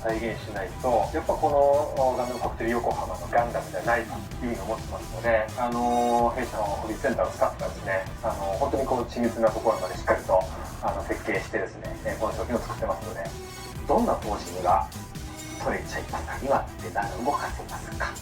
再現しないとやっぱこのガンダムカプセル横浜のガンダムじゃないというふうに思ってますので、弊社のホビーセンターのスタッフがですね、本当にこう緻密なところまでしっかりと設計してですね、この商品を作ってますので。どんな方針が取れちゃいますか？今って何動かせますか？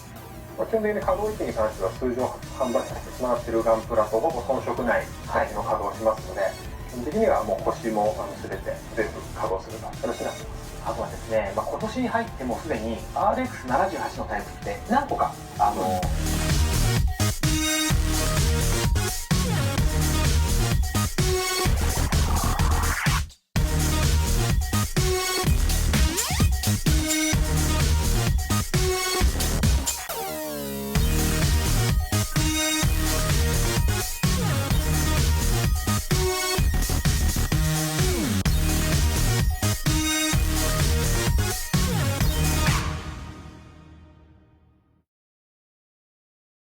基本的に稼働域に関しては通常販売させてしまっているガンプラとほぼ遜色ない感じの稼働をしますので、基本的にはもう腰も全部稼働すると形になっています。あとはですね、今年に入ってもすでに RX78 のタイプって何個か